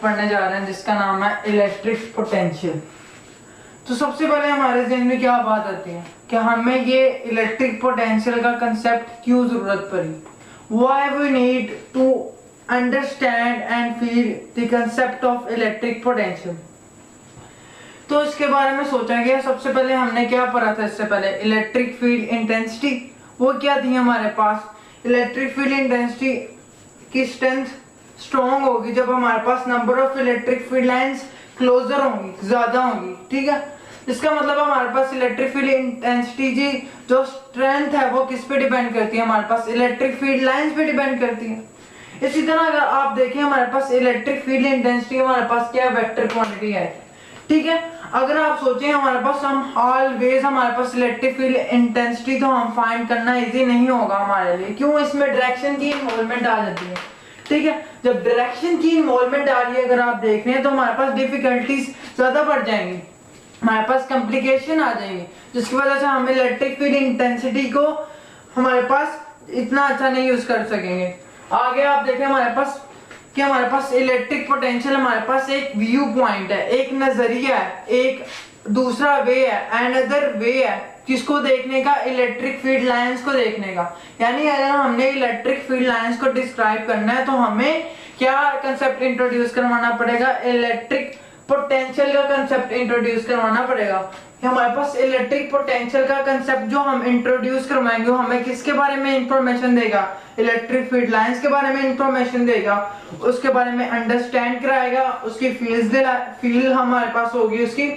पढ़ने जा रहे हैं जिसका नाम है इलेक्ट्रिक पोटेंशियल। तो सबसे पहले हमारे ज़हन में क्या बात आती है कि हमें ये इलेक्ट्रिक पोटेंशियल का कंसेप्ट क्यों ज़रूरत पड़ी, why we need to understand and feel the concept of electric potential. तो इसके बारे में सोचा गया। सबसे पहले हमने क्या पढ़ा था इससे पहले, इलेक्ट्रिक फील्ड इंटेंसिटी, वो क्या थी हमारे पास। इलेक्ट्रिक फील्ड इंटेंसिटी की स्ट्रेंथ स्ट्रॉन्ग होगी जब हमारे पास number of electric field lines closer होंगी, ज्यादा होंगी, ठीक है। इसका मतलब हमारे पास इलेक्ट्रिक फील्ड इंटेंसिटी जी जो स्ट्रेंथ है वो किस पे डिपेंड करती है, हमारे पास इलेक्ट्रिक फील्ड लाइंस पे डिपेंड करती है। इसी तरह अगर आप देखें हमारे पास इलेक्ट्रिक फील्ड इंटेंसिटी हमारे पास क्या वेक्टर क्वांटिटी है, ठीक है। अगर आप सोचें हमारे पास हम ऑलवेज हमारे पास इलेक्ट्रिक फील्ड इंटेंसिटी तो हम फाइंड करना इजी नहीं होगा हमारे लिए, क्यों, इसमें डायरेक्शन की इन्वॉल्वमेंट आ जाती है, ठीक है। जब डायरेक्शन की इन्वॉल्वमेंट आ रही है अगर आप देख रहे हैं तो हमारे पास डिफिकल्टीज ज्यादा बढ़ जाएंगी, हमारे पास कॉम्प्लिकेशन आ जाएंगी, जिसकी वजह से हम इलेक्ट्रिक फील्ड इंटेंसिटी को हमारे पास इतना अच्छा नहीं यूज कर सकेंगे। आगे आप देखें हमारे पास कि हमारे पास इलेक्ट्रिक पोटेंशियल हमारे पास एक व्यू पॉइंट है, एक नजरिया है, एक दूसरा वे है, अनदर वे है किसको देखने का, इलेक्ट्रिक फील्ड लाइंस को देखने का। यानी अगर हमने इलेक्ट्रिक फील्ड लाइंस को डिस्क्राइब करना है तो हमें क्या कंसेप्ट इंट्रोड्यूस करवाना पड़ेगा, इलेक्ट्रिक पोटेंशियल का कंसेप्ट इंट्रोड्यूस करवाना पड़ेगा। हमारे पास इलेक्ट्रिक पोटेंशियल का कंसेप्ट जो हम इंट्रोड्यूस करवाएंगे वो हमें किसके बारे में इंफॉर्मेशन देगा, इलेक्ट्रिक फील्ड लाइंस के बारे में इंफॉर्मेशन देगा, उसके बारे में अंडरस्टैंड कराएगा, उसकी फील्ड हमारे पास होगी उसकी,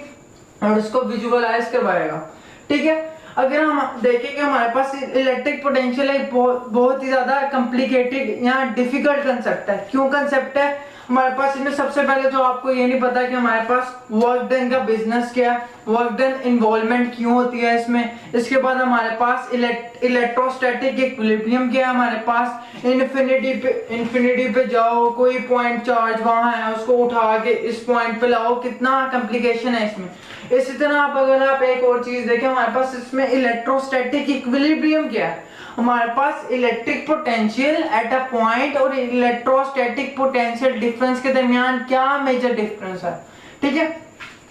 और उसको विजुअलाइज करवाएगा, ठीक है। अगर हम देखें कि हमारे पास इलेक्ट्रिक पोटेंशियल एक बहुत ही ज्यादा कॉम्प्लिकेटेड या डिफिकल्ट कंसेप्ट है। क्यों कंसेप्ट है हमारे पास, इसमें सबसे पहले तो आपको ये नहीं पता कि हमारे पास वर्क डन का बिजनेस क्या है, वर्क डन इन्वॉल्वमेंट क्यों होती है इसमें। इसके बाद हमारे पास इलेक्ट्रोस्टैटिक इक्विलिब्रियम क्या है, हमारे पास इन्फिनिटी पे जाओ, कोई पॉइंट चार्ज वहां है उसको उठा के इस पॉइंट पे लाओ, कितना कॉम्प्लिकेशन है इसमें। इसी तरह अगर आप एक और चीज देखें हमारे पास इसमें इलेक्ट्रोस्टैटिक इक्विलिब्रियम क्या है, हमारे पास electric potential at a point और इलेक्ट्रोस्टैटिक पोटेंशियल डिफरेंस के दरमियान क्या मेजर डिफरेंस है, ठीक है।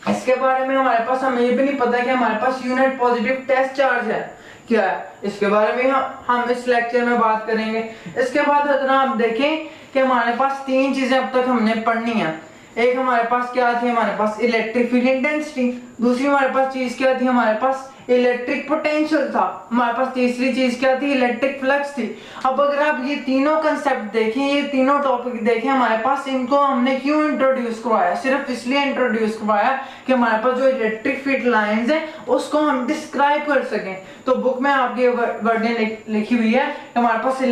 इसके बारे में हमारे पास हमें ये भी नहीं पता कि हमारे पास यूनिट पॉजिटिव टेस्ट चार्ज है क्या है, इसके बारे में हम इस लेक्चर में बात करेंगे। इसके बाद अगर आप देखें कि हमारे पास तीन चीजें अब तक हमने पढ़नी है। एक हमारे पास क्या थी, हमारे पास इलेक्ट्रिक फील्ड इंटेंसिटी, दूसरी हमारे पास चीज क्या थी, हमारे पास इलेक्ट्रिक पोटेंशियल था, हमारे पास तीसरी चीज क्या थी, इलेक्ट्रिक फ्लक्स थी। अब अगर आप ये तीनों कंसेप्ट देखें, ये तीनों टॉपिक देखें, हमारे पास इनको हमने क्यों इंट्रोड्यूस करवाया, सिर्फ इसलिए इंट्रोड्यूस करवाया कि हमारे पास जो इलेक्ट्रिक फील्ड लाइंस है उसको हम डिस्क्राइब कर सकें। तो बुक में आपकी वर्डिंग लिखी हुई है कि हमारे पास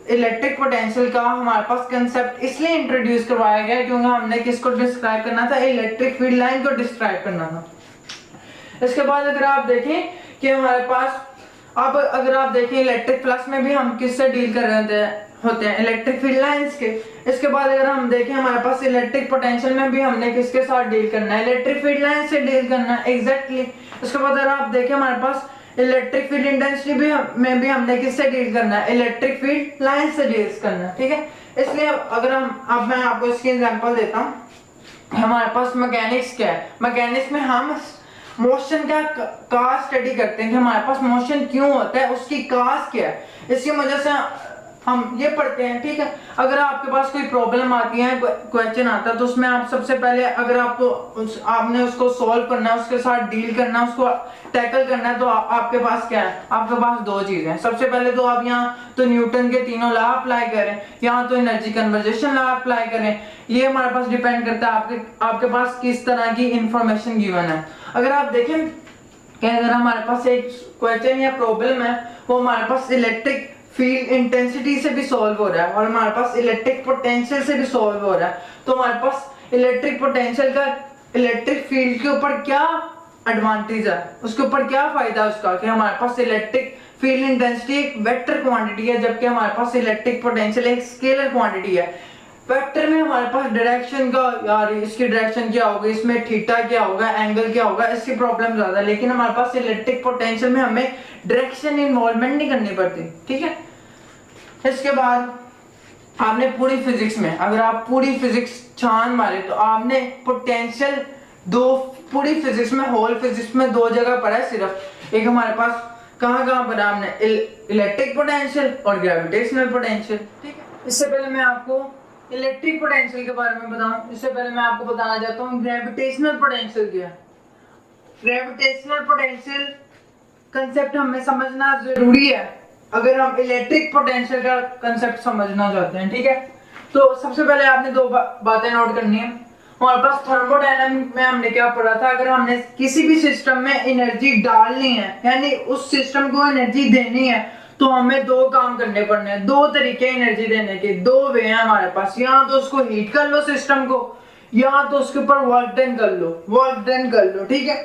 इलेक्ट्रिक पोटेंशियल का हमारे पास कंसेप्ट इसलिए इंट्रोड्यूस करवाया गया क्योंकि हमने किसको डिस्क्राइब करना था, इलेक्ट्रिक फील्ड लाइन को डिस्क्राइब करना था। इसके बाद अगर आप देखें कि हमारे पास अब अगर आप देखें इलेक्ट्रिक फ्लक्स में भी हम किससे डील कर रहे होते हैं, इलेक्ट्रिक फील्ड लाइंस के। इसके बाद अगर हम देखें हमारे पास इलेक्ट्रिक पोटेंशियल में भी हमने किसके साथ डील करना है, इलेक्ट्रिक फील्ड लाइन से डील करना है, एग्जैक्टली। इसके बाद अगर आप देखें हमारे पास इलेक्ट्रिक फील्ड इंटेंसिटी में भी हमने किससे डील करना है, इलेक्ट्रिक फील्ड लाइन से डील करना है, ठीक है। इसलिए अगर अब मैं आपको इसकी एग्जांपल देता हूं। हमारे पास मैकेनिक्स क्या है, मैकेनिक्स में हम मोशन का स्टडी करते हैं कि हमारे पास मोशन क्यों होता है, उसकी काज क्या है, इसकी वजह से हम ये पढ़ते हैं, ठीक है। अगर आपके पास कोई प्रॉब्लम आती है, क्वेश्चन आता है, तो उसमें आप सबसे पहले अगर आपने उसको सॉल्व करना है, उसके साथ डील करना है, उसको टैकल करना है, तो आपके पास क्या है, आपके पास दो चीजें हैं। सबसे पहले तो आप यहाँ तो न्यूटन के तीनों लॉ अप्लाई करें, यहाँ तो एनर्जी कंजर्वेशन लॉ अप्लाई करें। ये हमारे पास डिपेंड करता है आपके पास किस तरह की इंफॉर्मेशन गिवन है। अगर आप देखें कि अगर हमारे पास एक क्वेश्चन या प्रॉब्लम है वो हमारे पास इलेक्ट्रिक फील्ड इंटेंसिटी से भी सॉल्व हो रहा है और हमारे पास इलेक्ट्रिक पोटेंशियल से भी सॉल्व हो रहा है, तो हमारे पास इलेक्ट्रिक पोटेंशियल का इलेक्ट्रिक फील्ड के ऊपर क्या एडवांटेज है, उसके ऊपर क्या फायदा है उसका, कि हमारे पास इलेक्ट्रिक फील्ड इंटेंसिटी एक वेक्टर क्वांटिटी है जबकि हमारे पास इलेक्ट्रिक पोटेंशियल एक स्केलर क्वांटिटी है। वेक्टर में हमारे पास डायरेक्शन का, यार इसकी डायरेक्शन क्या होगी, इसमें थीटा क्या होगा, एंगल क्या होगा, इसकी प्रॉब्लम ज्यादा है। लेकिन हमारे पास इलेक्ट्रिक पोटेंशियल में हमें डायरेक्शन इन्वॉल्वमेंट नहीं करनी पड़ती, ठीक है। इसके बाद आपने पूरी फिजिक्स में, अगर आप पूरी फिजिक्स छान मारे तो आपने पोटेंशियल दो, पूरी फिजिक्स में, होल फिजिक्स में दो जगह पढ़ा है सिर्फ। एक हमारे पास कहाँ कहाँ पढ़ा हमने, इलेक्ट्रिक पोटेंशियल और ग्रेविटेशनल पोटेंशियल। ठीक है, इससे पहले मैं आपको इलेक्ट्रिक पोटेंशियल के बारे में बताऊं, इससे पहले मैं आपको बताना चाहता हूँ ग्रेविटेशनल पोटेंशियल क्या है। ग्रेविटेशनल पोटेंशियल कंसेप्ट हमें समझना जरूरी है अगर हम इलेक्ट्रिक पोटेंशियल का कंसेप्ट समझना चाहते हैं। ठीक है, तो सबसे पहले आपने दो बातें नोट करनी है। हमारे पास थर्मोडायनामिक में हमने क्या पढ़ा था, अगर हमने किसी भी सिस्टम में एनर्जी डालनी है, यानी उस सिस्टम को एनर्जी देनी है, तो हमें दो काम करने पड़ने हैं। दो तरीके एनर्जी देने के, दो वे हैं हमारे पास। या तो उसको हीट कर लो सिस्टम को, या तो उसके ऊपर वर्क डन कर लो, वर्क डन कर लो। ठीक है,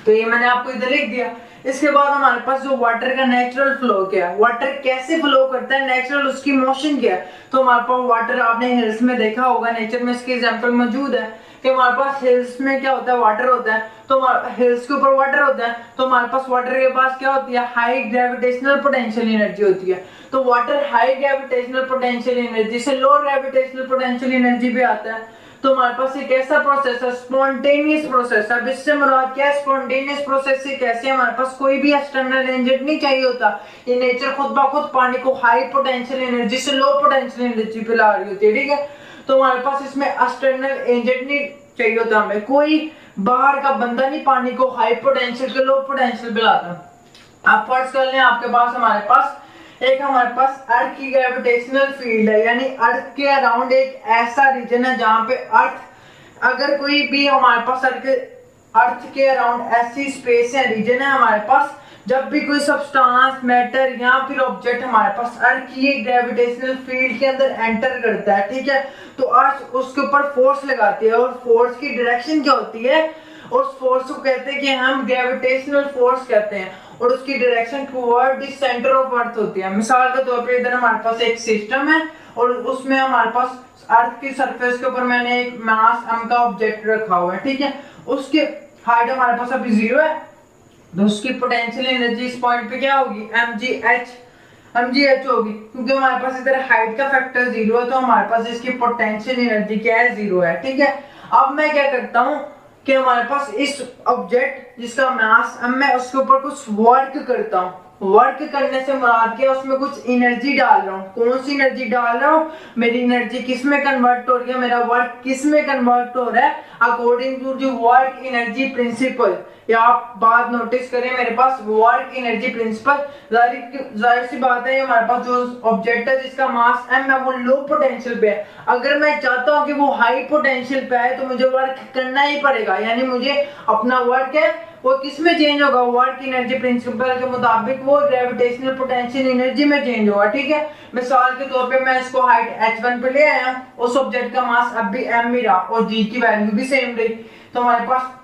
तो ये मैंने आपको इधर लिख दिया। इसके बाद हमारे पास जो वाटर का नेचुरल फ्लो क्या है, वाटर कैसे फ्लो करता है, नेचुरल उसकी मोशन क्या है। तो हमारे पास वाटर, आपने हिल्स में देखा होगा, नेचर में इसके एग्जांपल मौजूद है कि हमारे पास हिल्स में क्या होता है, वाटर होता है। तो हिल्स के ऊपर वाटर होता है, तो हमारे पास वाटर के पास क्या होती है, हाई ग्रेविटेशनल पोटेंशियल एनर्जी होती है। तो water high gravitational potential energy से लो ग्रेविटेशनल पोटेंशियल एनर्जी पे आता है। तो हमारे पास एक ऐसा प्रोसेस है, स्पॉन्टेनियस प्रोसेस। अब इससे मुराद क्या है, स्पॉन्टेनियस प्रोसेस से कैसे, हमारे पास कोई भी एक्सटर्नल एजेंट नहीं चाहिए होता, ये नेचर खुद ब खुद पानी को हाई पोटेंशियल एनर्जी से लो पोटेंशियल एनर्जी पे ला रही होती है। ठीक है, तो हमारे पास इसमें एक्सटर्नल एजेंट नहीं चाहिए होता, हमें कोई बाहर का बंदा नहीं पानी को हाई पोटेंशियल से लो पोटेंशियल पे लाता। आप फर्ज कर लें, आपके पास, हमारे पास एक, हमारे पास अर्थ की ग्रेविटेशनल फील्ड है, यानी अर्थ के अराउंड एक ऐसा रीजन है जहां पे अर्थ, अगर कोई भी हमारे पास अर्थ के अराउंड ऐसी स्पेस है, रीजन है हमारे पास, जब भी कोई सब्सटेंस, मैटर या फिर ऑब्जेक्ट हमारे पास अर्थ की ग्रेविटेशनल फील्ड के अंदर एंटर करता है, ठीक है, तो अर्थ उसके ऊपर फोर्स लगाती है, और फोर्स की डायरेक्शन क्या होती है, उस फोर्स को कहते हैं कि हम ग्रेविटेशनल फोर्स कहते हैं, और उसकी direction toward the centre of earth होती है। मिसाल के तौर पे इधर हमारे पास एक सिस्टम है, और उसमें हमारे पास अर्थ की सरफेस के ऊपर मैंने एक मास m का ऑब्जेक्ट रखा हुआ है। ठीक है, उसकी हाइट हमारे पास अभी 0 है, तो उसकी पोटेंशियल एनर्जी इस पॉइंट पे क्या होगी, mgh होगी, क्योंकि हमारे पास इधर हाइट का फैक्टर 0 है, तो हमारे पास इसकी पोटेंशियल एनर्जी क्या है, 0 है। ठीक है, अब मैं क्या करता हूँ कि हमारे पास इस ऑब्जेक्ट जिसका मास m है, उसके ऊपर कुछ वर्क करता हूँ। वर्क करने से मुराद क्या, उसमें कुछ एनर्जी डाल रहा हूँ। कौन सी एनर्जी डाल रहा हूँ, मेरी एनर्जी किस में कन्वर्ट हो रही है, मेरा वर्क किस में कन्वर्ट हो रहा है, according to the work energy principle. या आप बात नोटिस करें, मेरे पास वर्क एनर्जी प्रिंसिपल, जाहिर सी बात है, हमारे पास जो ऑब्जेक्ट है जिसका मास m है वो लो पोटेंशियल पे है। अगर मैं चाहता हूँ कि वो हाई पोटेंशियल पे आए, तो मुझे वर्क करना ही पड़ेगा, यानी मुझे अपना वर्क है वो किस में चेंज होगा, वर्क एनर्जी प्रिंसिपल के मुताबिक वो ग्रेविटेशनल पोटेंशियल एनर्जी में चेंज होगा। ठीक है, मिसाल के तौर पे मैं इसको हाइट h1 पे ले आया, उस ऑब्जेक्ट का मास अब भी m ही रहा और g की वैल्यू भी सेम रही, तो हमारे पास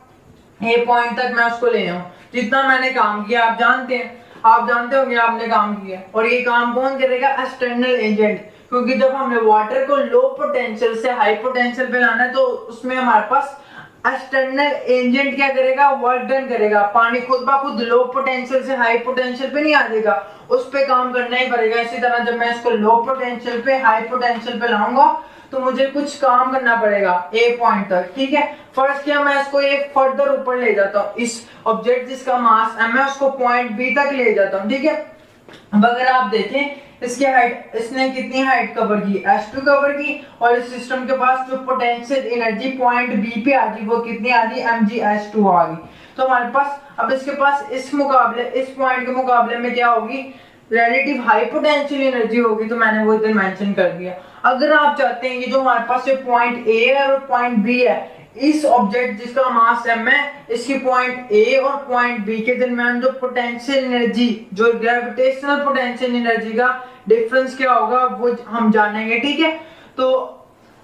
ए पॉइंट तक मैं उसको ले आऊं। जितना मैंने काम किया आप जानते हैं, आप जानते होंगे आपने काम किया, और ये काम कौन करेगा, एक्सटर्नल एजेंट, क्योंकि जब हमने वाटर को लो पोटेंशियल से हाई पोटेंशियल पे लाना है, तो उसमें हमारे पास एक्सटर्नल एजेंट क्या करेगा, वर्क डन करेगा। पानी खुद ब खुद लो पोटेंशियल से हाई पोटेंशियल पे नहीं आ जाएगा, उस पे काम करना ही पड़ेगा। इसी तरह जब मैं इसको लो पोटेंशियल पे हाई पोटेंशियल पे लाऊंगा, तो मुझे कुछ काम करना पड़ेगा ए पॉइंट तक। ठीक है, फर्स्ट क्या, मैं इसको एक फर्दर ऊपर ले जाता हूँ, इस ऑब्जेक्ट जिसका मास m है उसको पॉइंट बी तक ले जाता हूँ। ठीक है, अब अगर आप देखें इसकी हाइट, इसने कितनी हाइट कवर की, h2 कवर की, और इस सिस्टम के पास जो पोटेंशियल एनर्जी पॉइंट बी पे आ गई वो कितनी आ गई, mgh2 आ गई। तो हमारे पास अब इसके पास इस मुकाबले, इस पॉइंट के मुकाबले में क्या होगी, रिलेटिव हाई पोटेंशियल एनर्जी होगी, तो मैंने वो इधर मेंशन कर दिया। अगर आप चाहते हैं कि जो हमारे पास ये पॉइंट ए है और पॉइंट बी है, इस ऑब्जेक्ट जिसका मास m है, इसकी पॉइंट ए और पॉइंट बी के दरमियान जो पोटेंशियल एनर्जी, जो ग्रेविटेशनल पोटेंशियल एनर्जी का डिफरेंस क्या होगा वो हम जानेंगे। ठीक है, तो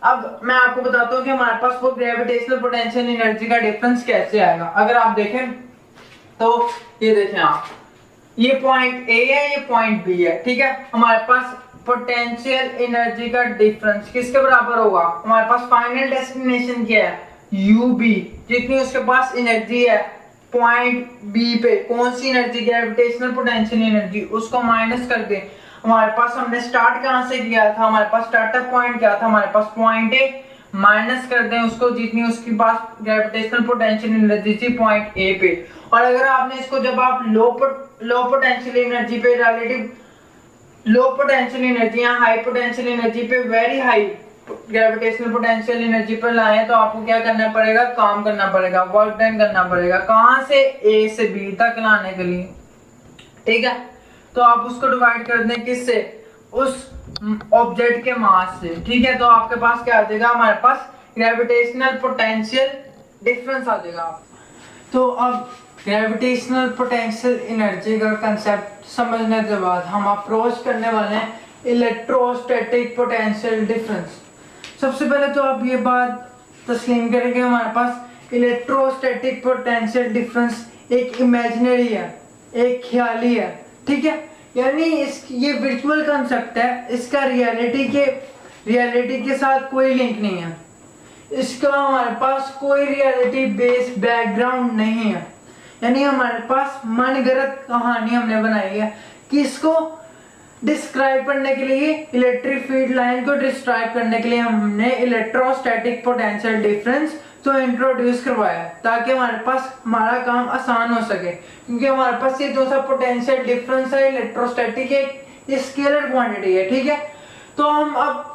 अब मैं आपको बताता हूँ कि हमारे पास वो ग्रेविटेशनल पोटेंशियल एनर्जी का डिफरेंस कैसे आएगा। अगर आप देखें तो ये देखें आप, ये पॉइंट ए है, ये पॉइंट बी है। ठीक है, हमारे पास पोटेंशियल एनर्जी का डिफरेंस किसके बराबर होगा, हमारे पास फाइनल डेस्टिनेशन क्या है, UB, जितनी उसके पास एनर्जी है पॉइंट बी पे, कौन सी एनर्जी, ग्रेविटेशनल पोटेंशियल एनर्जी, उसको माइनस कर दे। हमारे पास हमने स्टार्ट कहाँ से किया था, हमारे पास स्टार्टर पॉइंट क्या था, हमारे पास पॉइंट ए, माइनस कर दें उसको जितनी उसके पास ग्रेविटेशनल पोटेंशियल एनर्जी थी पॉइंट ए पे, और अगर आपने इसको जब आप लो पोटेंशियल एनर्जी पे रिलेटिव लो पोटेंशियल एनर्जी या हाई पोटेंशियल एनर्जी पे very high gravitational potential energy पर लाए तो आपको क्या करना पड़ेगा, काम करना पड़ेगा, वर्क डन करना पड़ेगा, कहां से, ए से बी तक लाने के लिए, ठीक है। तो आप उसको डिवाइड कर दें किससे, उस ऑब्जेक्ट के मास से, ठीक है। तो आपके पास क्या आ जाएगा, हमारे पास ग्रेविटेशनल पोटेंशियल डिफरेंस आ जाएगा। तो अब ग्रेविटेशनल पोटेंशियल एनर्जी का कंसेप्ट समझने के बाद हम अप्रोच करने वाले हैं इलेक्ट्रोस्टैटिक पोटेंशियल डिफरेंस। सबसे पहले तो आप ये बात तस्लीम करें कि हमारे पास इलेक्ट्रोस्टैटिक पोटेंशियल डिफरेंस एक इमेजिनरी है, एक ख्याली है, ठीक है। यानी ये विजुअल कंसेप्ट है, इसका रियलिटी के साथ कोई लिंक नहीं है, इसका हमारे पास कोई रियलिटी बेस्ड बैकग्राउंड नहीं है। यानी हमारे पास मनगढ़ंत कहानी हमने बनाई है कि इसको डिस्क्राइब करने के लिए, इलेक्ट्रिक फील्ड लाइन को डिस्क्राइब करने के लिए हमने इलेक्ट्रोस्टैटिक पोटेंशियल डिफरेंस तो इंट्रोड्यूस करवाया ताकि हमारे पास हमारा काम आसान हो सके, क्योंकि हमारे पास ये जो सा पोटेंशियल डिफरेंस है इलेक्ट्रोस्टैटिक एक स्केलर क्वांटिटी है, ठीक है। तो हम अब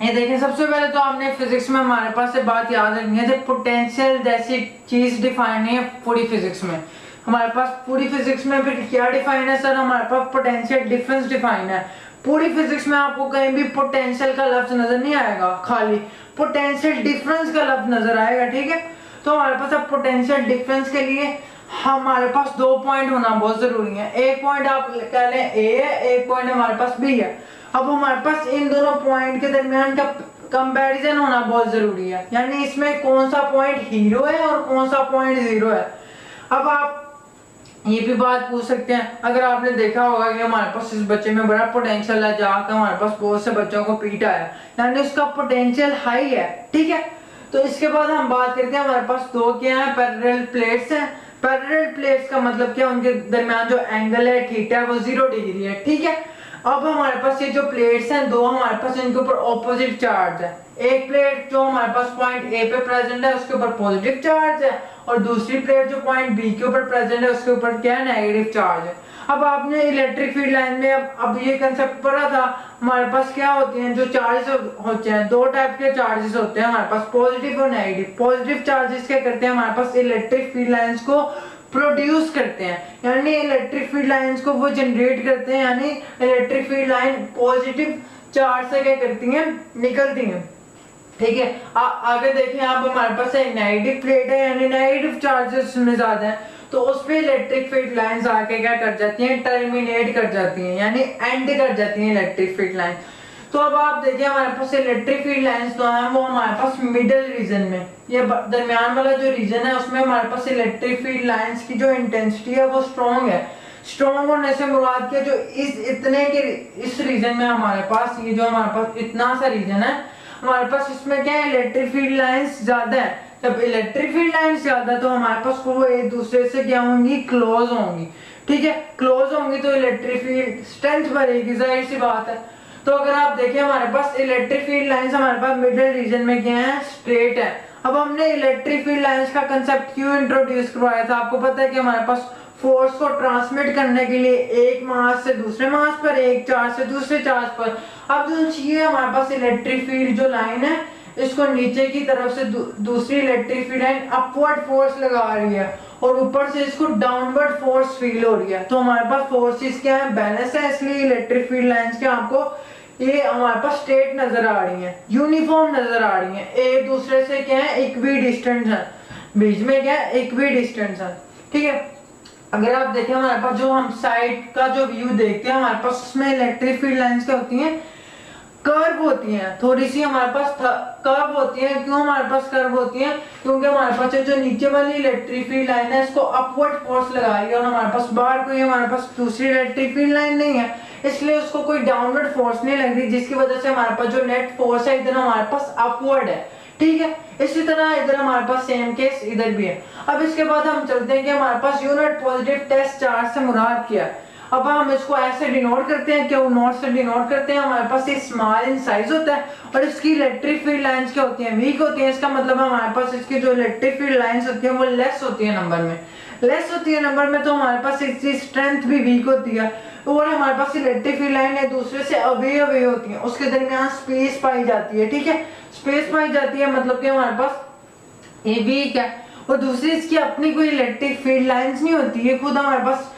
ये देखें, सबसे पहले तो आपने फिजिक्स में हमारे पास से बात याद रखनी है, जब पोटेंशियल जैसी चीज डिफाइन नहीं है पूरी फिजिक्स में, हमारे पास पूरी फिजिक्स में फिर क्या डिफाइन है सर, हमारे पास पोटेंशियल डिफरेंस डिफाइन है। पूरी फिजिक्स में आपको कहीं भी पोटेंशियल का लफ्ज नजर नहीं आएगा, खाली पोटेंशियल डिफरेंस का लफ्ज नजर आएगा, ठीक है। तो हमारे पास अब पोटेंशियल डिफरेंस के लिए हमारे पास दो पॉइंट होना बहुत जरूरी है। एक पॉइंट आप कह लें ए है, एक पॉइंट हमारे पास बी है। अब हमारे पास इन दोनों पॉइंट के दरमियान का कंपैरिजन होना बहुत जरूरी है, यानी इसमें कौन सा पॉइंट हीरो है और कौन सा पॉइंट जीरो है। अब आप ये भी बात पूछ सकते हैं, अगर आपने देखा होगा कि हमारे पास इस बच्चे में बड़ा पोटेंशियल है, जाकर हमारे पास बहुत से बच्चों को पीटा है, यानी उसका पोटेंशियल हाई है, ठीक है। तो इसके बाद हम बात करते हैं, हमारे पास दो क्या है, पैरेलल प्लेट्स हैं। पैरेलल प्लेट्स का मतलब क्या, उनके दरमियान जो एंगल है थीटा है वो 0 डिग्री है, ठीक है। अब हमारे पास ये जो प्लेट्स हैं दो, हमारे पास इनके ऊपर ऑपोजिट चार्ज है। एक प्लेट जो हमारे पास पॉइंट ए पे प्रेजेंट है उसके ऊपर पॉजिटिव चार्ज है, और दूसरी प्लेट जो पॉइंट बी के ऊपर प्रेजेंट है उसके ऊपर क्या है, नेगेटिव चार्ज है। अब आपने इलेक्ट्रिक फील्ड लाइन में अब ये कंसेप्ट पढ़ा था, हमारे पास क्या होती हैं जो चार्जेस होते हैं, दो टाइप के चार्जेस होते हैं हमारे पास, पॉजिटिव और नेगेटिव। पॉजिटिव चार्जेस क्या करते हैं, हमारे पास इलेक्ट्रिक फील्ड लाइंस को प्रोड्यूस करते हैं, यानी इलेक्ट्रिक फील्ड लाइंस को वो जनरेट करते हैं, यानी electric field line positive charge से क्या करती हैं, निकलती हैं, ठीक है। आगे देखें आप, हमारे पास एक नेगेटिव प्लेट है, यानी नेगेटिव चार्जेस में ज्यादा है, तो उस पे इलेक्ट्रिक फील्ड लाइंस आके क्या कर जाती हैं, टर्मिनेट कर जाती हैं, यानी एंड कर जाती हैं इलेक्ट्रिक फील्ड लाइन। तो अब आप देखिए हमारे पास इलेक्ट्रिक फील्ड लाइंस जो है वो हमारे पास मिडिल रीजन में, ये दरमियान वाला जो रीजन है उसमें हमारे पास इलेक्ट्रिक फील्ड लाइंस की जो इंटेंसिटी है वो स्ट्रॉन्ग है। स्ट्रॉन्ग होने से मुराद क्या, जो इस रीजन में हमारे पास ये जो हमारे पास इतना सा रीजन है, हमारे पास इसमें क्या है, इलेक्ट्रिक फील्ड लाइंस ज्यादा है। जब इलेक्ट्रिक फील्ड लाइंस ज्यादा तो हमारे पास वो एक दूसरे से क्या होंगी, क्लोज होंगी, ठीक है। क्लोज होंगी तो इलेक्ट्रिक फील्ड स्ट्रेंथ बढ़ेगी, जाहिर सी बात है। तो अगर आप देखें हमारे पास इलेक्ट्रिक फील्ड लाइंस हमारे पास मिडिल रीजन में क्या है, स्ट्रेट है। अब हमने इलेक्ट्रिक फील्ड लाइंस का कंसेप्ट क्यों इंट्रोड्यूस करवाया था, आपको पता है कि हमारे पास फोर्स को ट्रांसमिट करने के लिए एक मास से दूसरे मास पर, एक चार्ज से दूसरे चार्ज पर। अब जो चाहिए हमारे पास इलेक्ट्रिक फील्ड जो लाइन है, इसको नीचे की तरफ से दूसरी electric field line upward force लगा रही है और ऊपर से इसको डाउनवर्ड फोर्स फील हो रही है। तो हमारे पास फोर्सेस क्या है, बैलेंस है, इसलिए इलेक्ट्रिक फील्ड लाइंस के आपको ये हमारे पास स्ट्रेट नजर आ रही है, यूनिफॉर्म नजर आ रही है, एक दूसरे से क्या है, इक्वी डिस्टेंस है, बीच में क्या है, इक्वी डिस्टेंस है, ठीक है। अगर आप देखें हमारे पास जो हम साइड का जो व्यू देखते हैं, हमारे पास उसमें इलेक्ट्रिक फील्ड लाइंस क्या होती हैं, कर्व होती हैं, थोड़ी सी हमारे पास कर्व होती है। क्यों हमारे पास कर्व होती है, क्योंकि हमारे पास जो नीचे वाली इलेक्ट्रिक फील्ड लाइन है इसको अपवर्ड फोर्स लगा रही है, और हमारे पास बाहर कोई हमारे पास दूसरी इलेक्ट्रिक फील्ड लाइन नहीं है, इसलिए उसको कोई डाउनवर्ड फोर्स नहीं लग रही, जिसकी वजह से हमारे पास जो नेट फोर्स है इधर हमारे पास अपवर्ड है, ठीक है। इसी तरह इधर हमारे पास सेम केस इधर भी है। अब इसके बाद हम चलते हैं कि हमारे पास यूनिट पॉजिटिव टेस्ट चार्ज से मुराद क्या है। अब हम इसको ऐसे डिनोट करते हैं, क्यू नॉट से डिनोट करते हैं। हमारे पास ये स्मॉल इन साइज होता है और इसकी इलेक्ट्रिक फील्ड लाइंस क्या होती हैं, वीक होती हैं। इसका मतलब हमारे पास इसकी जो इलेक्ट्रिक फील्ड लाइंस होती हैं वो लेस होती है नंबर में, लेस होती है नंबर में, तो हमारे पास इसकी स्ट्रेंथ भी वीक होती है। और हमारे पास इलेक्ट्रिक फील्ड लाइन एक दूसरे से अवे अवे होती है, उसके दरमियान स्पेस पाई जाती है, ठीक है, स्पेस पाई जाती है, मतलब कि हमारे पास ये वीक है। और दूसरी इसकी अपनी कोई इलेक्ट्रिक फील्ड लाइंस नहीं होती है, खुद हमारे पास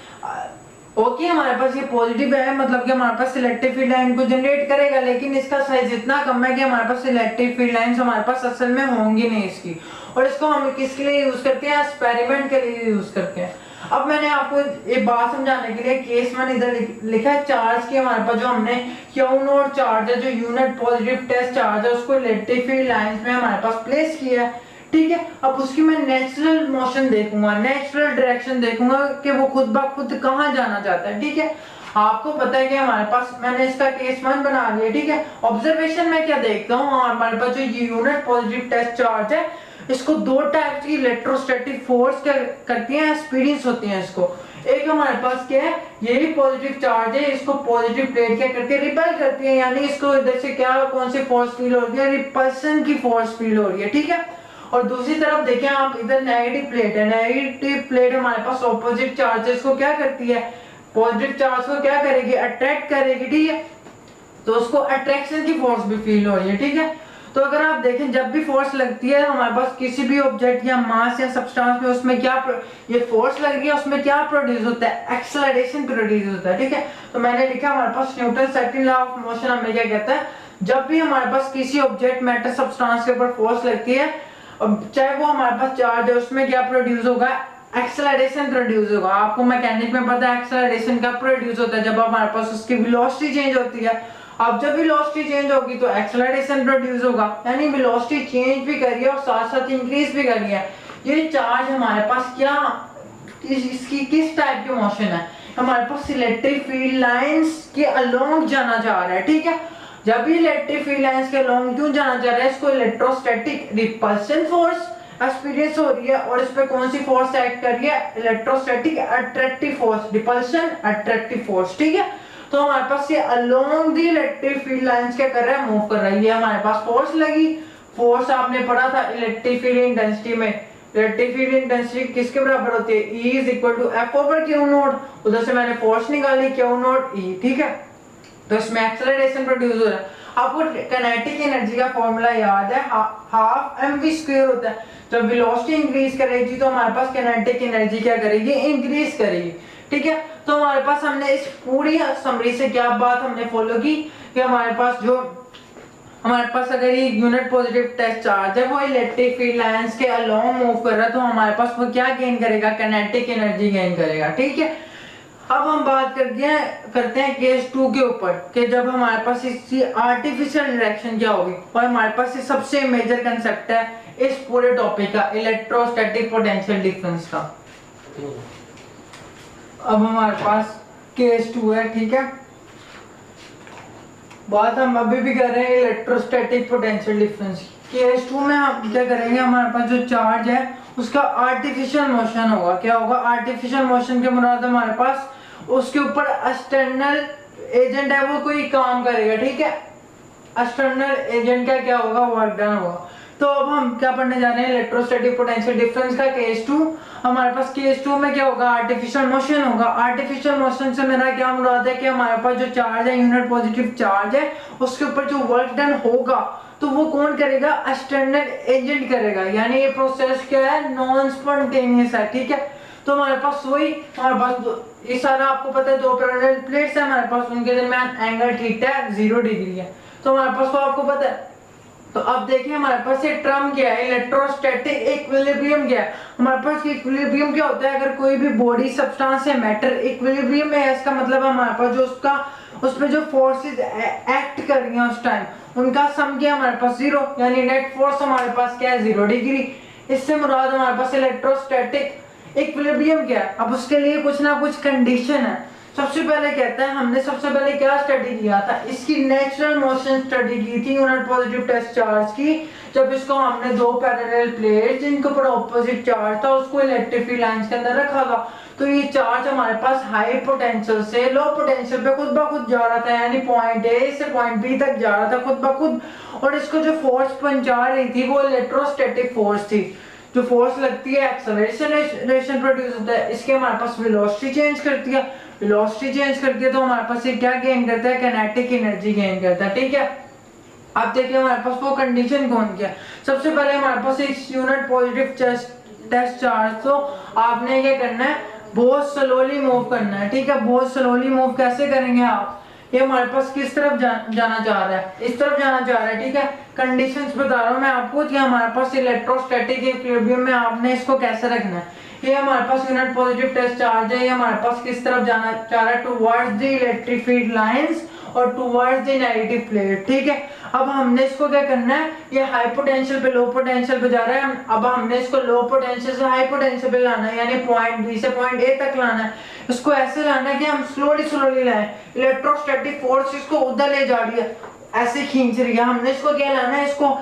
ओके हमारे पास ये पॉजिटिव है, मतलब कि हमारे पास इलेक्ट्रिक फील्ड लाइन को जनरेट करेगा, लेकिन इसका साइज इतना कम है कि हमारे पास इलेक्ट्रिक फील्ड लाइंस हमारे पास असल में होंगी नहीं इसकी। और इसको हम किसके लिए यूज करते हैं, एक्सपेरिमेंट के लिए यूज करते हैं। अब मैंने आपको एक बात समझाने के लिए केस मैंने इधर लिखा है चार्ज की, हमारे पास जो हमने क्यू नॉट चार्ज है, जो यूनिट पॉजिटिव टेस्ट चार्ज है, उसको इलेक्ट्रिक फील्ड लाइंस में हमारे पास प्लेस किया है, ठीक है। अब उसकी मैं नेचुरल मोशन देखूंगा, नेचुरल डायरेक्शन देखूंगा कि वो खुद ब खुद कहाँ जाना चाहता है, ठीक है। आपको पता है कि हमारे पास मैंने इसका केस 1 बना लिया, ठीक है। ऑब्जर्वेशन में क्या देखता हूँ, हमारे पास जो यूनिट पॉजिटिव टेस्ट चार्ज है, इसको दो टाइप की इलेक्ट्रोस्टैटिक फोर्स करती हैं, एक्सपीरियंस होती हैं इसको। एक हमारे पास क्या है, यही पॉजिटिव चार्ज है, इसको पॉजिटिव प्लेट क्या करती है, रिपेल करती है, यानी इसको इधर से क्या कौन सी फोर्स फील हो रही है, रिपल्सन की फोर्स फील हो रही है, ठीक है। और दूसरी तरफ देखें आप, इधर नेगेटिव प्लेट है, नेगेटिव प्लेट हमारे पास ऑपोजिट चार्जेस को क्या करती है, पॉजिटिव चार्ज को क्या करेगी, अट्रैक्ट करेगी, ठीक है। तो उसको अट्रैक्शन की फोर्स भी फील हो रही है, ठीक है। तो अगर आप देखें जब भी फोर्स लगती है हमारे पास किसी भी ऑब्जेक्ट या मास या सब्सटेंस में, उसमें क्या ये फोर्स लग रही है, उसमें क्या प्रोड्यूस होता है, एक्सेलरेशन प्रोड्यूस होता है, ठीक है। तो मैंने लिखा हमारे पास Newton second law of motion हमें क्या कहता है, जब भी हमारे पास किसी ऑब्जेक्ट मैटर सब्सटेंस के ऊपर फोर्स लगती है, चाहे वो हमारे पास चार्ज है, उसमें क्या प्रोड्यूस होगा, एक्सेलरेशन प्रोड्यूस होगा। आपको मैकेनिक में पता है एक्सेलरेशन का प्रोड्यूस होता है जब हमारे पास उसकी वेलोसिटी चेंज होती है। अब जब वेलोसिटी चेंज होगी तो एक्सेलरेशन प्रोड्यूस होगा, यानी वेलोसिटी चेंज भी करिए और साथ साथ इंक्रीज भी करिए। ये चार्ज हमारे पास क्या, इसकी किस टाइप की मोशन है, हमारे पास इलेक्ट्रिक फील्ड लाइंस के अलोंग जाना जा रहा है, ठीक है। जब भी इलेक्ट्रिक फील्ड लाइंस के अलोंग क्यों जाना जा रहा है, इसको इलेक्ट्रोस्टैटिक रिपल्सन फोर्स एक्सपीरियंस हो रही है, और इस पे कौन सी फोर्स एक्ट कर रही है, electrostatic attractive force, repulsion attractive force, ठीक है। तो हमारे पास ये along the electric field lines क्या कर रहा है, मूव कर रहा है। ये हमारे पास फोर्स लगी, फोर्स आपने पढ़ा था इलेक्ट्रिक फील्ड इंटेंसिटी में, इलेक्ट्रिक फील्ड इंटेंसिटी किसके बराबर होती है, E is equal to F over Q naught. उधर से मैंने फोर्स निकाली Q नॉट E, ठीक है। तो इसमें एक्सेलरेशन प्रोड्यूस हो रहा है। आपको काइनेटिक एनर्जी का फॉर्मूला याद है, हाफ mv स्क्वायर होता है। जब वेलोसिटी इंक्रीज करेगी तो हमारे पास काइनेटिक एनर्जी क्या करेगी, इंक्रीज करेगी, ठीक है। तो हमारे पास हमने इस पूरी समरी से क्या बात हमने फॉलो की कि हमारे पास अगर ये यूनिट पॉजिटिव टेस्ट चार्ज है, वो इलेक्ट्रिक फील्ड लाइंस के अलोंग मूव कर रहा है, तो हमारे पास वो क्या गेन करेगा, काइनेटिक एनर्जी गेन करेगा, ठीक है। अब हम बात करते हैं केस 2 के ऊपर कि जब हमारे पास इसकी आर्टिफिशियल डायरेक्शन क्या होगी, और हमारे पास ये सबसे मेजर कंसेप्ट है इस पूरे टॉपिक का, इलेक्ट्रोस्टैटिक पोटेंशियल डिफरेंस का। अब हमारे पास केस 2 है, ठीक है। बात हम अभी भी कर रहे हैं इलेक्ट्रोस्टैटिक पोटेंशियल डिफरेंस की। केस 2 में हम क्या करेंगे, हमारे पास जो चार्ज है उसका आर्टिफिशियल मोशन होगा। क्या होगा, आर्टिफिशियल मोशन के मुराद हमारे पास उसके ऊपर एक्सटर्नल एजेंट है, वो कोई काम करेगा, ठीक है। एक्सटर्नल एजेंट का क्या होगा, वर्क डन होगा। तो अब हम क्या पढ़ने जा रहे हैं, इलेक्ट्रोस्टैटिक पोटेंशियल डिफरेंस का केस 2। हमारे पास केस 2 में क्या होगा, आर्टिफिशियल मोशन होगा। आर्टिफिशियल मोशन से मेरा क्या मुराद है कि हमारे पास जो चार्ज है, यूनिट पॉजिटिव चार्ज है, उसके ऊपर जो वर्क डन होगा तो वो कौन करेगा, एक्सटर्नल एजेंट करेगा, यानी ये प्रोसेस क्या है, नॉन स्पॉन्टेनियस है, ठीक है। तो हमारे पास वही, हमारे पास ये सारा आपको पता है, दो पैरेलल प्लेट्स है हमारे पास, उनके दरमियान एंगल थीटा 0 डिग्री है, तो हमारे पास तो आपको पता है। तो अब देखिए हमारे पास ये टर्म क्या है, इलेक्ट्रोस्टैटिक इक्विलिब्रियम क्या है। हमारे पास इक्विलिब्रियम क्या होता है, अगर कोई भी बॉडी सब्सटेंस या मैटर इक्विलिब्रियम में है, इसका मतलब हमारे पास जो उस पे जो फोर्सेस एक्ट कर रही हैं उस टाइम, उनका सम क्या हमारे पास 0, यानी नेट फोर्स हमारे पास क्या है, 0 डिग्री। इससे मुराद हमारे पास इलेक्ट्रोस्टैटिक इक्विलिब्रियम क्या है। अब उसके लिए कुछ ना कुछ कंडीशन है, सबसे पहले कहता है हमने सबसे पहले क्या स्टडी किया था, इसकी नेचुरल मोशन स्टडी की थी यूनिट पॉजिटिव टेस्ट चार्ज की। जब इसको हमने दो पैरेलल प्लेट जिनके ऊपर ऑपोजिट चार्ज था उसको इलेक्ट्रिक फील्ड लाइंस के अंदर रखा था, तो ये चार्ज हमारे पास हाई पोटेंशियल से लो पोटेंशियल पे खुद ब खुद जा रहा था, यानी पॉइंट ए से पॉइंट बी तक जा रहा था खुद ब खुद। और इसको जो फोर्स पहुंचा रही थी वो इलेक्ट्रोस्टैटिक फोर्स थी। जो फोर्स लगती है एक्सेलरेशन प्रोड्यूस होता है, इसके हमारे पास वेलोसिटी चेंज करती है, वेलोसिटी चेंज करती है तो हमारे पास ये क्या गेन करता है, काइनेटिक एनर्जी गेन करता है। ठीक है, अब देखिए हमारे पास वो कंडीशन कौन क्या। सबसे पहले हमारे पास एक यूनिट पॉजिटिव टेस्ट चार्ज, तो आपने क्या करना है, बहुत स्लोली मूव करना है। ठीक है, बहुत स्लोली मूव कैसे करेंगे आप, ये हमारे पास किस तरफ जाना चाह रहा है, इस तरफ जाना चाह रहा है। ठीक है, कंडीशंस बता रहा हूँ मैं आपको कि हमारे पास इलेक्ट्रोस्टैटिक इक्विलिब्रियम में आपने इसको कैसे रखना है। ये हमारे पास यूनिट पॉजिटिव टेस्ट चार्ज है, ये हमारे पास किस तरफ जाना चाह रहा है, towards the electric field lines और टुवर्ड्स द नेगेटिव प्लेट। ठीक है, अब हमने इसको क्या करना है, ये हाई पोटेंशियल पे लो पोटेंशियल पे जा रहा है, अब हमने इसको लो पोटेंशियल से हाई पोटेंशियल पे लाना है, यानी पॉइंट बी से पॉइंट ए तक लाना है। इसको ऐसे लाना है कि हम स्लोली लाएं, इलेक्ट्रोस्टैटिक फोर्स इसको उधर ले जा रही है, ऐसे खींच रही है। हमने इसको क्या लाना है, इसको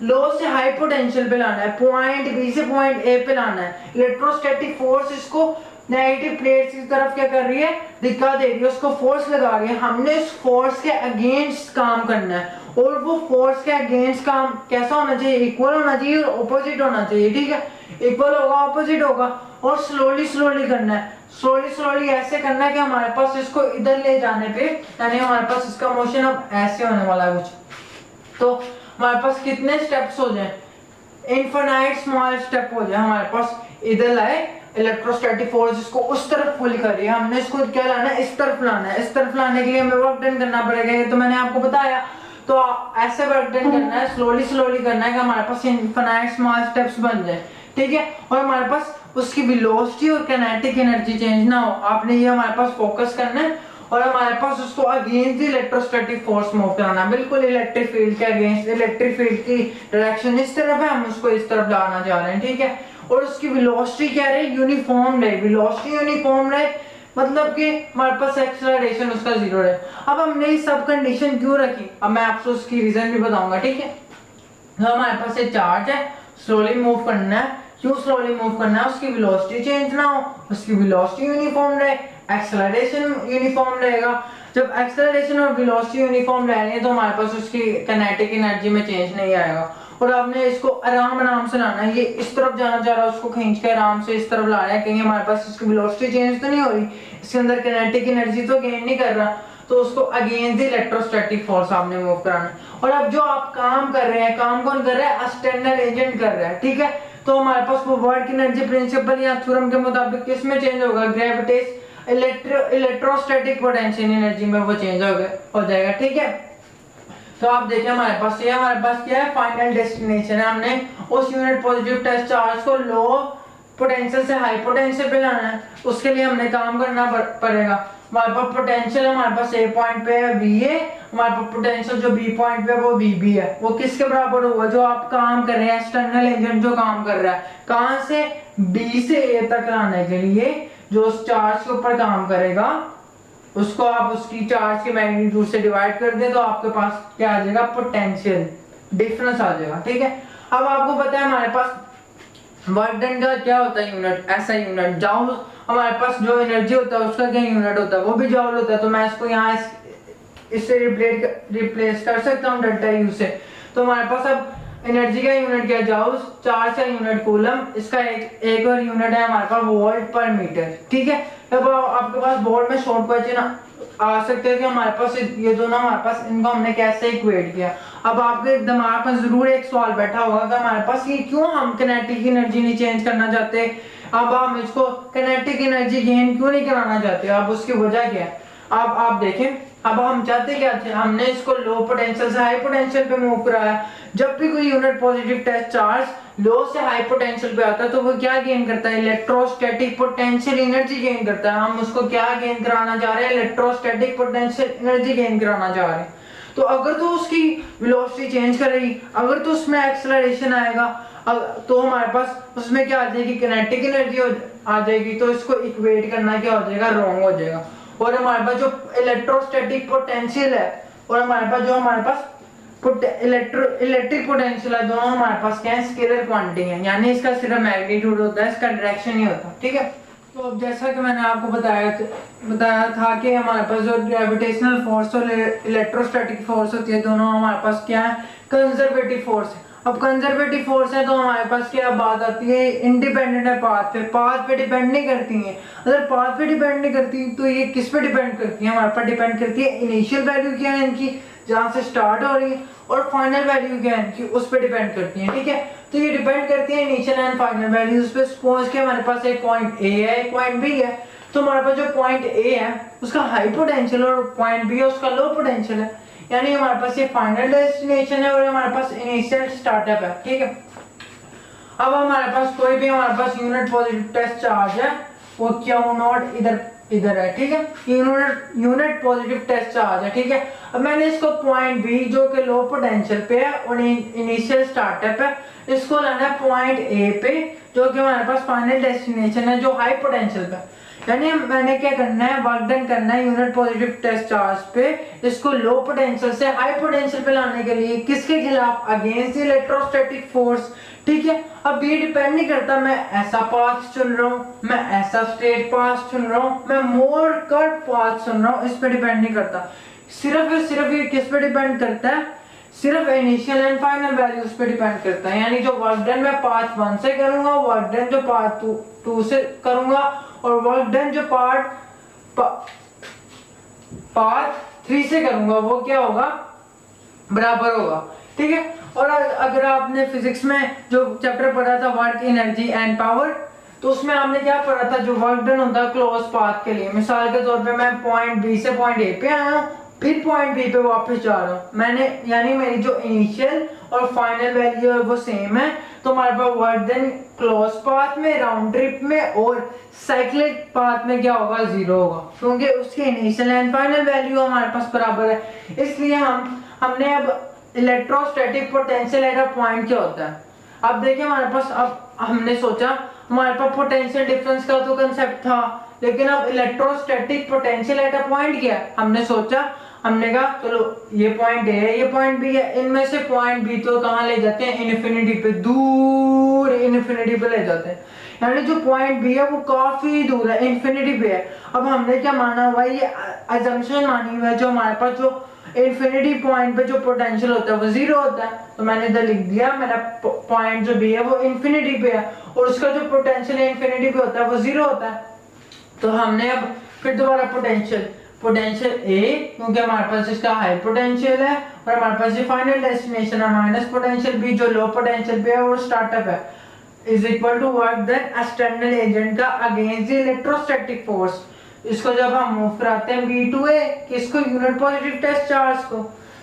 लो से हाई पोटेंशियल पे लाना है, पॉइंट बी से पॉइंट ए पे लाना है। इलेक्ट्रोस्टैटिक फोर्स इसको नेगेटिव प्लेट की तरफ क्या कर रही है, दिखा दे रही है, उसको फोर्स लगा रही है। हमने इस फोर्स के अगेंस्ट काम करना है, और वो फोर्स के अगेंस्ट काम कैसा होना चाहिए, इक्वल होना चाहिए और ऑपोजिट होना चाहिए। ठीक है, इक्वल होगा ऑपोजिट होगा, और स्लोली करना है, स्लोली ऐसे करना है कि हमारे पास इसको इधर ले जाने पे, यानी हमारे पास इसका मोशन अब ऐसे होने वाला है कुछ। तो हमारे पास कितने स्टेप्स हो जाए, इनफिनाइट स्मॉल स्टेप हो जाए हमारे पास। इधर लाए, इलेक्ट्रोस्टैटिक फोर्स इसको उस तरफ पुल कर रही है, हमने इसको क्या लाना है, इस तरफ लाना है। इस तरफ लाने के लिए हमें वर्क डन करना पड़ेगा, ये तो मैंने आपको बताया। तो ऐसे वर्क डन करना है, स्लोली करना है कि हमारे पास इनफिनाइट स्मॉल स्टेप्स बन जाए। ठीक है, और हमारे पास उसकी वेलोसिटी और काइनेटिक एनर्जी चेंज ना हो, आपने ये हमारे पास फोकस करना है। और हमारे पास उसको अगेंस्ट इलेक्ट्रोस्टैटिक फोर्स मूव कराना, बिल्कुल इलेक्ट्रिक फील्ड के अगेंस्ट। इलेक्ट्रिक फील्ड की डायरेक्शन इस तरफ है, हम उसको इस तरफ लाना चाह रहे हैं। ठीक है, और उसकी वेलोसिटी क्या रहे, यूनिफॉर्म रहे, वेलोसिटी यूनिफॉर्म रहे, मतलब कि हमारे पास एक्सेलरेशन उसका जीरो रहे। अब हमने ये सब कंडीशन क्यों रखी, अब मैं आपको उसकी रीजन भी बताऊंगा। ठीक है, तो हमारे पास एक चार्ज है, स्लोली मूव करना है। क्यों स्लोली मूव करना है, उसकी वेलोसिटी चेंज ना हो, उसकी वेलोसिटी यूनिफॉर्म रहे, एक्सेलरेशन यूनिफॉर्म रहेगा। जब एक्सेलरेशन और वेलोसिटी यूनिफॉर्म रह रही है तो हमारे पास उसकी काइनेटिक एनर्जी में चेंज नहीं आएगा। और आपने इसको आराम से लाना है, ये इस तरफ जाना चाह रहा है, उसको खींच के आराम से इस तरफ ला रहा है, कहीं हमारे पास इसकी वेलोसिटी चेंज तो नहीं हो रही, इसके अंदर काइनेटिक एनर्जी तो गेन नहीं कर रहा, तो उसको अगेंस्ट द इलेक्ट्रोस्टैटिक फोर्स आपने मूव कराना है। और अब जो आप काम कर रहे हैं, काम कौन कर रहा है, एक्सटर्नल एजेंट कर रहा है। ठीक है, तो हमारे पास वो वर्क एनर्जी प्रिंसिपल या थ्योरम के मुताबिक किसमें चेंज होगा, ग्रेविटेशन इलेक्ट्रोस्टैटिक पोटेंशियल एनर्जी में वो चेंज हो जाएगा। ठीक है, तो आप देखिए हमारे पास ये हमारे पास क्या है, फाइनल डेस्टिनेशन है। हमने उस यूनिट पॉजिटिव टेस्ट चार्ज को लो पोटेंशियल से हाई पोटेंशियल पे लाना है, उसके लिए हमने काम करना पड़ेगा। हमारे पास पोटेंशियल हमारे पास ए पॉइंट पे है VA, हमारे पास पोटेंशियल जो बी पॉइंट पे है वो VB है। वो किसके बराबर होगा, जो आप काम कर रहे हैं, एक्सटर्नल एजेंट जो काम कर रहा है, कहां से B से A तक लाने के लिए जो उस चार्ज के ऊपर काम करेगा, उसको आप उसकी चार्ज के मैग्नीट्यूड से डिवाइड कर दे तो आपके पास क्या आ जाएगा, पोटेंशियल डिफरेंस आ जाएगा। ठीक है, अब आपको पता है हमारे पास वर्क डन का क्या होता है यूनिट, ऐसा यूनिट जाउल। हमारे पास जो एनर्जी होता है उसका क्या यूनिट होता है, वो भी जाउल होता है। तो मैं इसको यहाँ इससे रिप्लेस कर सकता हूँ डेल्टा यू से। तो हमारे पास अब एनर्जी का यूनिट क्या, जाउल, चार्ज का यूनिट कूलम, इसका एक और यूनिट है हमारे पास वोल्ट पर मीटर। ठीक है, अब आपके पास बोर्ड में शॉर्ट क्वेश्चन आ सकते हैं कि हमारे पास ये दोनों हमारे पास इनको हमने कैसे इक्वेट किया। अब आपके दिमाग में जरूर एक सवाल बैठा होगा कि हमारे पास ये क्यों हम काइनेटिक एनर्जी नहीं चेंज करना चाहते, अब हम इसको काइनेटिक एनर्जी गेन क्यों नहीं कराना चाहते, अब उसकी वजह क्या है। अब आप देखें, अब हम चाहते क्या थे, हमने इसको लो पोटेंशियल से हाई पोटेंशियल पे मूव कराया। जब भी कोई यूनिट पॉजिटिव टेस्ट चार्ज लो से हाई पोटेंशियल पे आता है तो वो क्या गेन करता है, इलेक्ट्रोस्टैटिक पोटेंशियल एनर्जी गेन करता है। हम उसको क्या गेन कराना चाह रहे हैं, इलेक्ट्रोस्टैटिक पोटेंशियल एनर्जी गेन कराना चाह रहे हैं। तो अगर तो उसकी वेलोसिटी चेंज करेगी, अगर तो उसमें एक्सेलरेशन आएगा, तो हमारे पास उसमें क्या आ जाएगी, किनेटिक एनर्जी आ जाएगी। तो इसको इक्वेट करना क्या हो जाएगा, रॉन्ग हो जाएगा। और हमारे पास जो इलेक्ट्रोस्टैटिक पोटेंशियल है और हमारे पास इलेक्ट्रिक पोटेंशियल है, दोनों हमारे पास क्या है, स्केलर क्वांटिटी है, यानी इसका सिर्फ मैग्नीट्यूड होता है, इसका डायरेक्शन नहीं होता। ठीक है, तो अब जैसा कि मैंने आपको बताया था कि हमारे पास जो ग्रेविटेशनल फोर्स और इलेक्ट्रोस्टैटिक फोर्स होती है, दोनों हमारे पास क्या है, कंजर्वेटिव फोर्स है। अब कंजर्वेटिव फोर्स है तो हमारे पास क्या बात आती है, इंडिपेंडेंट है पाथ पे डिपेंड नहीं करती है। अगर पाथ पे डिपेंड नहीं करती तो ये किस पे डिपेंड करती है, हमारे पास डिपेंड करती है इनिशियल वैल्यू क्या है इनकी, जहाँ से स्टार्ट हो रही है, और फाइनल वैल्यू क्या है इनकी, उस पे डिपेंड करती है। ठीक है, तो ये डिपेंड करती है इनिशियल एंड फाइनल वैल्यूज पे। सपोज के हमारे पास एक पॉइंट ए है, एक पॉइंट बी है, तो हमारे पास जो पॉइंट ए है उसका हाई पोटेंशियल और पॉइंट बी है उसका लो पोटेंशियल है, यानी हमारे पास ये फाइनल डेस्टिनेशन है और हमारे पास इनिशियल स्टार्टअप है। ठीक है, अब हमारे पास कोई भी हमारे पास यूनिट पॉजिटिव टेस्ट चार्ज है, वो क्यू नॉट इधर है। ठीक है, यूनिट पॉजिटिव टेस्ट चार्ज है। ठीक है, अब मैंने इसको पॉइंट बी जो कि लो पोटेंशियल पे है और इनिशियल स्टार्टअप है, इसको लाना है पॉइंट ए पे जो कि हमारे पास फाइनल डेस्टिनेशन है जो हाई पोटेंशियल पे। यानी मैंने क्या करना है, वर्क डन करना है यूनिट पॉजिटिव टेस्ट चार्ज पे, इसको लो पोटेंशियल से हाई पोटेंशियल पे लाने के लिए किसके खिलाफ, अगेंस्ट इलेक्ट्रोस्टैटिक फोर्स। ठीक है, अब ये डिपेंड नहीं करता मैं ऐसा पाथ चुन रहा हूँ, मैं ऐसा स्ट्रेट पाथ चुन रहा हूँ, मैं मोर कर्व पाथ चुन रहा हूँ, इस पे डिपेंड नहीं करता। सिर्फ ये किस पे डिपेंड करता है, सिर्फ इनिशियल एंड फाइनल वैल्यूज पे डिपेंड करता है। यानी जो वर्क डन मैं पाथ 1 से करूंगा, वर्क डन जो पाथ 2 से करूंगा, और वर्क डन जो पाथ 3 से करूंगा, वो क्या होगा, बराबर होगा। ठीक है, और अगर आपने फिजिक्स में जो चैप्टर पढ़ा था वर्क, एनर्जी एंड पावर, तो उसमें आपने क्या पढ़ा था, जो वर्क डन होता है क्लोज पाथ के लिए, मिसाल के तौर पे मैं पॉइंट बी से पॉइंट ए पे आया हूँ, फिर पॉइंट बी पे वापस जा रहा हूँ मैंने, यानी मेरी जो इनिशियल और फाइनल वैल्यू है वो सेम है, तो हमारे पास वर्क डन क्लोज पाथ में, राउंड ट्रिप में और साइक्लिक पाथ में क्या होगा, 0 होगा, क्योंकि उसके इनिशियल एंड फाइनल वैल्यू हमारे पास बराबर है। इसलिए हमने अब electrostatic potential at a point क्या होता है, अब देखिए हमारे पास, अब हमने सोचा हमारे पास पोटेंशियल डिफरेंस का तो कंसेप्ट था, लेकिन अब electrostatic potential at a point क्या है, हमने सोचा, हमने कहा चलो ये पॉइंट ए है, ये पॉइंट बी है, इनमें से पॉइंट बी तो कहाँ ले जाते हैं, इन्फिनिटी पे, दूर इन्फिनिटी पे ले जाते हैं, यानी जो पॉइंट बी है वो काफी दूर है, इन्फिनिटी पे है। अब हमने क्या माना हुआ है, ये अजम्पशन मानी हुई है, जो हमारे पास जो इन्फिनिटी पॉइंट पे जो पोटेंशियल होता है वो 0 होता है, तो मैंने इधर लिख दिया मेरा पॉइंट जो बी है वो इन्फिनिटी पे है और उसका जो पोटेंशियल इन्फिनिटी पे होता है वो 0 होता है। तो हमने अब फिर दोबारा पोटेंशियल ए, क्योंकि हमारे पास इसका हाई पोटेंशियल है और हमारे पास ये फाइनल डेस्टिनेशन है, माइनस पोटेंशियल बी जो लो पोटेंशियल पे है और स्टार्टअप है, is equal to work done external agent का अगेंस्ट द इलेक्ट्रोस्टैटिक फोर्स। इसको जब हम मूव कराते हैं बी टू ए, किसको, यूनिट पॉजिटिव टेस्ट चार्ज को,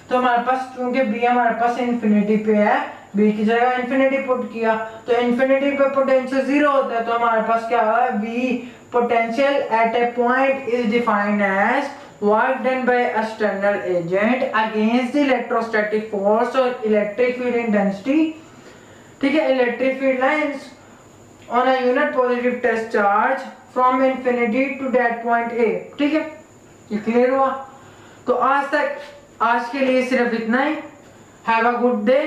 तो हमारे पास क्योंकि बी हमारे पास इन्फिनिटी पे है, बी की जगह इन्फिनिटी पुट किया तो इन्फिनिटी पे पोटेंशियल 0 होता है, तो हमारे पास क्या है, V potential at a point is defined as work done by external agent against the electrostatic force और इलेक्ट्रिक फील्ड इंटेंसिटी। ठीक है, electric field lines on a unit positive test charge from infinity to that point A. ठीक है, ये clear हुआ। तो आज के लिए सिर्फ इतना ही। Have a good day.